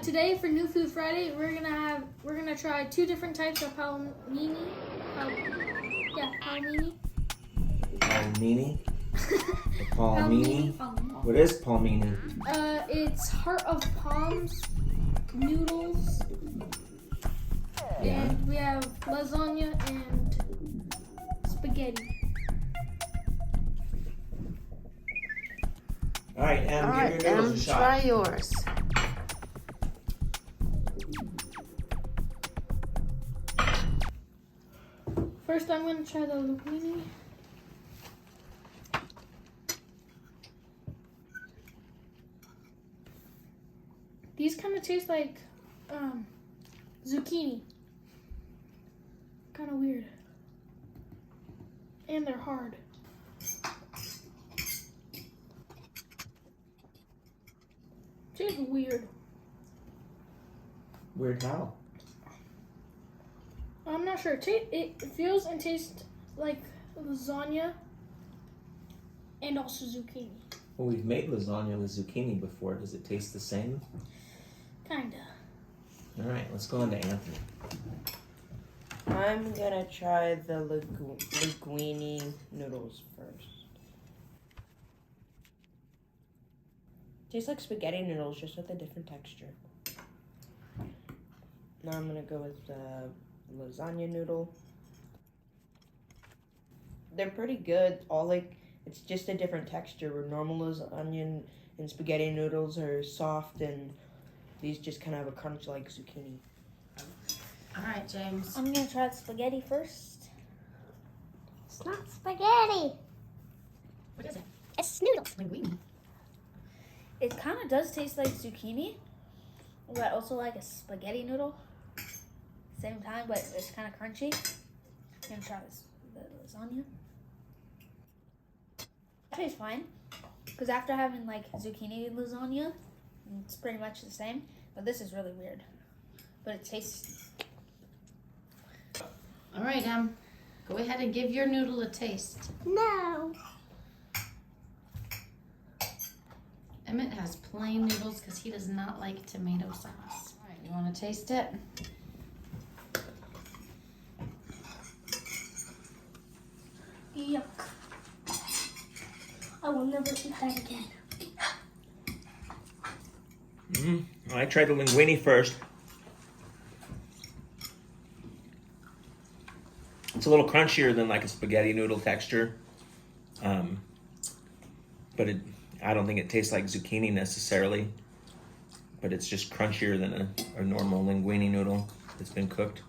Today for New Food Friday, we're gonna try 2 different types of palmini. Palmini. Palmini? Palmini? What is palmini? It's heart of palms noodles. Yeah. And we have lasagna and spaghetti. All right, give your noodles a shot. Try yours. First, I'm gonna try the linguine. These kind of taste like zucchini. Kind of weird. And they're hard. Tastes weird. Weird how? I'm not sure. It feels and tastes like lasagna and also zucchini. Well, we've made lasagna with zucchini before. Does it taste the same? Kinda. All right, let's go on to Anthony. I'm gonna try the linguine noodles first. Tastes like spaghetti noodles, just with a different texture. Now I'm gonna go with the lasagna noodle. They're pretty good. It's just a different texture. Where normal lasagna and spaghetti noodles are soft, and these just kind of have a crunch like zucchini. All right, James. I'm gonna try the spaghetti first. It's not spaghetti. What is it? It's noodles. Linguine. It kind of does taste like zucchini, but also like a spaghetti noodle. Same time, but it's kind of crunchy. I'm gonna try the lasagna. It tastes fine, because after having like zucchini lasagna, it's pretty much the same. But this is really weird. But it tastes. All right, go ahead and give your noodle a taste. No. Emmett has plain noodles because he does not like tomato sauce. All right, you want to taste it? Yuck. I will never eat that again. I tried the linguine first. It's a little crunchier than like a spaghetti noodle texture, but I don't think it tastes like zucchini necessarily, but it's just crunchier than a normal linguine noodle that's been cooked.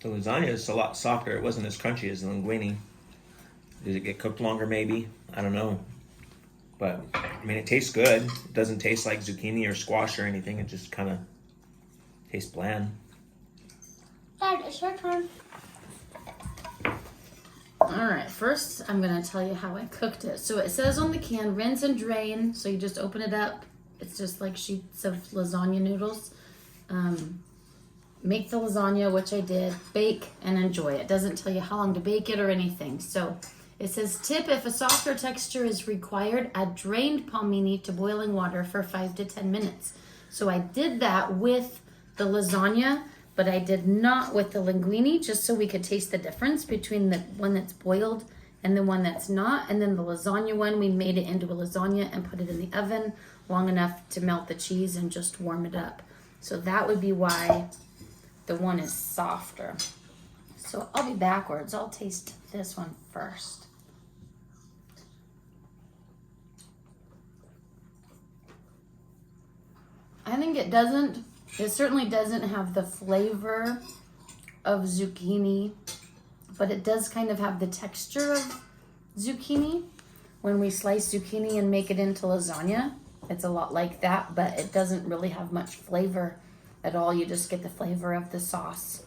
The lasagna is a lot softer. It wasn't as crunchy as the linguine. Did it get cooked longer maybe? I don't know. But, I mean, it tastes good. It doesn't taste like zucchini or squash or anything. It just kind of tastes bland. Dad, it's your turn. All right, first I'm going to tell you how I cooked it. So it says on the can, rinse and drain. So you just open it up. It's just like sheets of lasagna noodles. Make the lasagna, which I did, bake and enjoy. It doesn't tell you how long to bake it or anything. So it says, tip, if a softer texture is required, add drained palmini to boiling water for 5 to 10 minutes. So I did that with the lasagna, but I did not with the linguine, just so we could taste the difference between the one that's boiled and the one that's not. And then the lasagna one, we made it into a lasagna and put it in the oven long enough to melt the cheese and just warm it up. So that would be why the one is softer. So I'll be backwards. I'll taste this one first. I think it certainly doesn't have the flavor of zucchini, but it does kind of have the texture of zucchini. When we slice zucchini and make it into lasagna, it's a lot like that, but it doesn't really have much flavor at all. You just get the flavor of the sauce.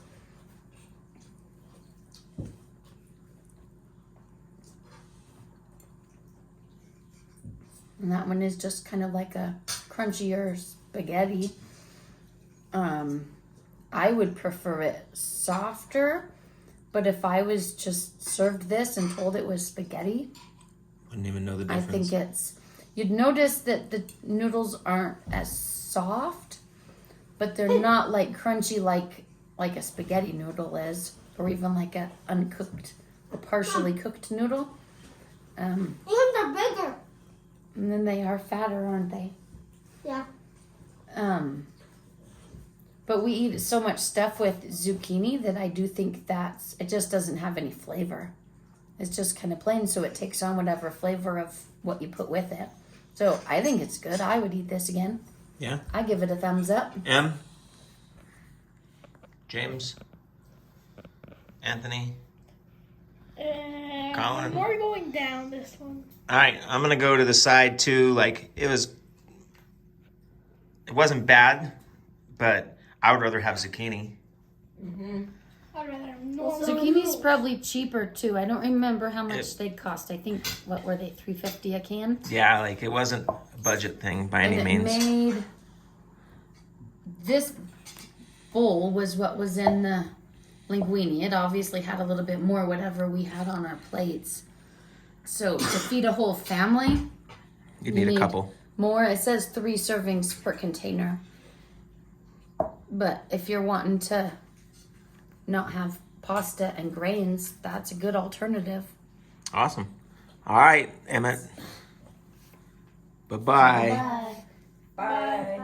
And that one is just kind of like a crunchier spaghetti. I would prefer it softer, but if I was just served this and told it was spaghetti, Wouldn't even know the I difference. think you'd notice that the noodles aren't as soft, but they're not like crunchy like a spaghetti noodle is, or even like a uncooked or partially cooked noodle. And they're bigger. And then they are fatter, aren't they? Yeah. But we eat so much stuff with zucchini that I do think it just doesn't have any flavor. It's just kind of plain, so it takes on whatever flavor of what you put with it. So I think it's good. I would eat this again. Yeah. I give it a thumbs up. M. James. Anthony. Colin. We're going down this one. All right, I'm gonna go to the side too. Like it wasn't bad, but I would rather have zucchini. I'd rather have normal Zucchini's noodles. probably cheaper too. I don't remember how much they cost. I think what were they, $3.50 a can? Yeah, like it wasn't a budget thing by any And means. it made this bowl was what was in the linguine. It obviously had a little bit more whatever we had on our plates. So to feed a whole family, You need a couple. more. It says 3 servings per container. But if you're wanting to not have pasta and grains, that's a good alternative. Awesome. All right, Emmett. Bye-bye. Bye. Bye.